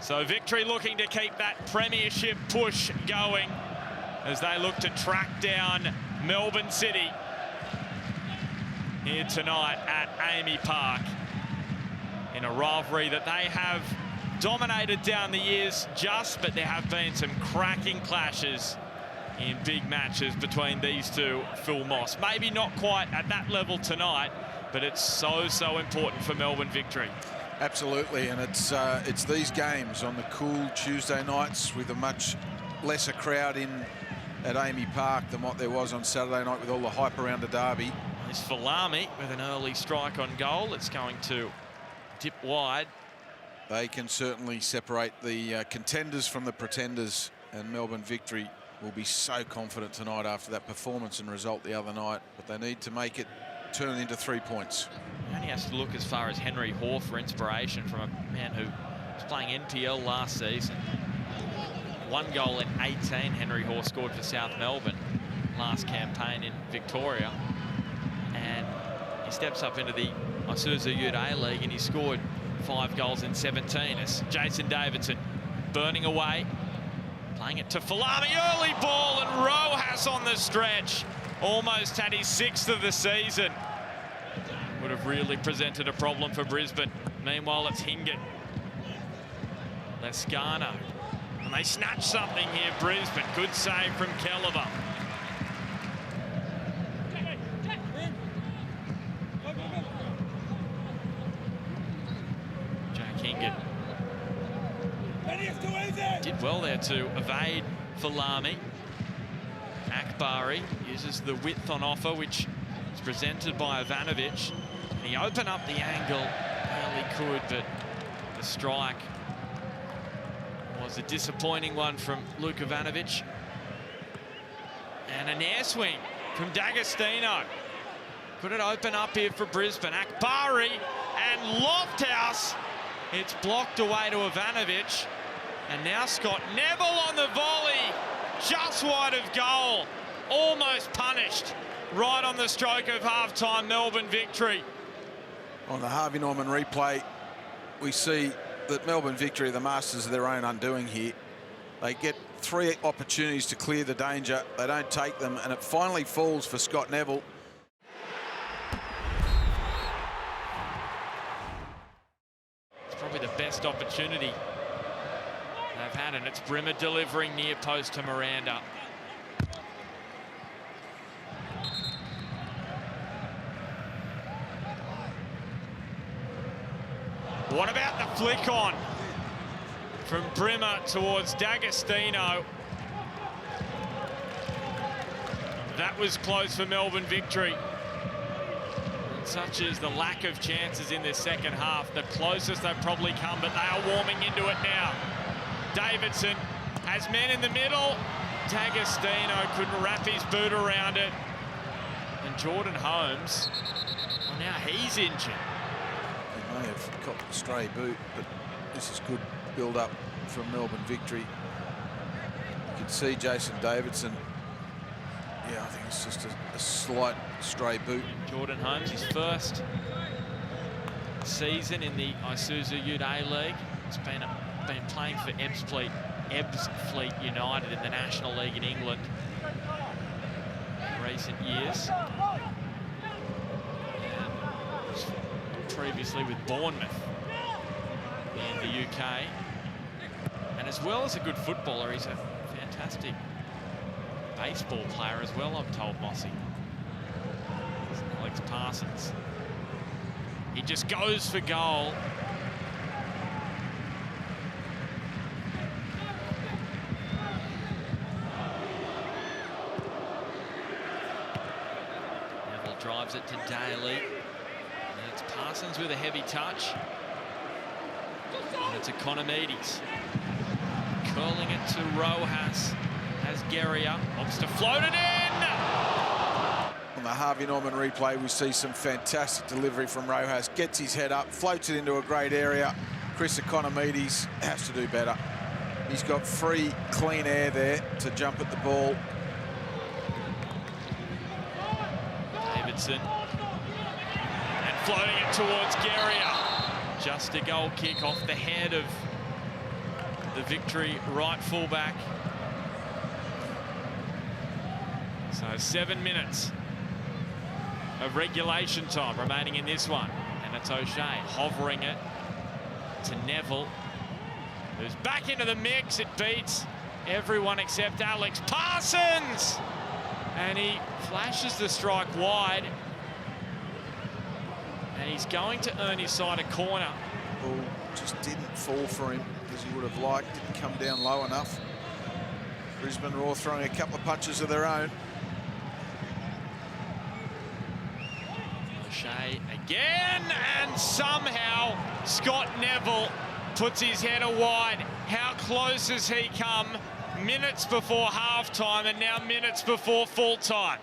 So Victory looking to keep that premiership push going as they look to track down Melbourne City here tonight at Amy Park in a rivalry that they have dominated down the years but there have been some cracking clashes in big matches between these two, Phil Moss. Maybe not quite at that level tonight, but it's so important for Melbourne Victory. Absolutely, and it's these games on the cool Tuesday nights with a much lesser crowd in at Amy Park than what there was on Saturday night with all the hype around the derby. It's Falami with an early strike on goal. It's going to dip wide. They can certainly separate the contenders from the pretenders, and Melbourne Victory will be so confident tonight after that performance and result the other night, but they need to make it turn into 3 points. He only has to look as far as Henry Hoare for inspiration from a man who was playing NPL last season. 1 goal in 18 Henry Hoare scored for South Melbourne last campaign in Victoria, and he steps up into the Isuzu UTE League and he scored 5 goals in 17 as Jason Davidson burning away, playing it to Falami, early ball, and Rojas on the stretch almost had his 6th of the season. Would have really presented a problem for Brisbane. Meanwhile, it's Hingett, Lescano, and they snatch something here, Brisbane. Good save from Kelleher. Jack Hingett did well there to evade Falami. Akbari uses the width on offer, which is presented by Ivanovic. And he opened up the angle, well he could, but the strike was a disappointing one from Luke Ivanovic. And an air swing from D'Agostino. Could it open up here for Brisbane? Akbari and Lofthouse. It's blocked away to Ivanovic. And now Scott Neville on the volley, just wide of goal, almost punished right on the stroke of half-time. Melbourne Victory. On the Harvey Norman replay, we see that Melbourne Victory are the masters of their own undoing here. They get 3 opportunities to clear the danger, they don't take them, and it finally falls for Scott Neville. It's probably the best opportunity they've had, and it's Brimmer delivering near post to Miranda. What about the flick on from Brimmer towards D'Agostino? That was close for Melbourne Victory. Such is the lack of chances in this second half. The closest they've probably come, but they are warming into it now. Davidson has men in the middle. D'Agostino couldn't wrap his boot around it. And Jordan Holmes, well, now he's injured. He may have got the stray boot, but this is good build-up from Melbourne Victory. You can see Jason Davidson. Yeah, I think it's just a slight stray boot. Jordan Holmes, his first season in the Isuzu UTE League. He's been playing for Ebbsfleet United in the National League in England in recent years. And previously with Bournemouth in the UK. And as well as a good footballer, he's a fantastic baseball player as well, I'm told, Mossy. Alex Parsons. He just goes for goal. Neville drives it to Daly. And it's Parsons with a heavy touch. And it's Economides. Curling it to Rojas. As Guerrier opts to float it in. On the Harvey Norman replay, we see some fantastic delivery from Rojas. Gets his head up, floats it into a great area. Chris Economides has to do better. He's got free, clean air there to jump at the ball. Davidson. And floating it towards Guerrier. Just a goal kick off the head of the victory right fullback. So 7 minutes of regulation time remaining in this one. And it's O'Shea hovering it to Neville, who's back into the mix. It beats everyone except Alex Parsons. And he flashes the strike wide. And he's going to earn his side a corner. Ball just didn't fall for him as he would have liked. Didn't come down low enough. Brisbane Roar throwing a couple of punches of their own. O'Shea again, and somehow Scott Neville puts his header wide. How close has he come? Minutes before halftime and now minutes before full time.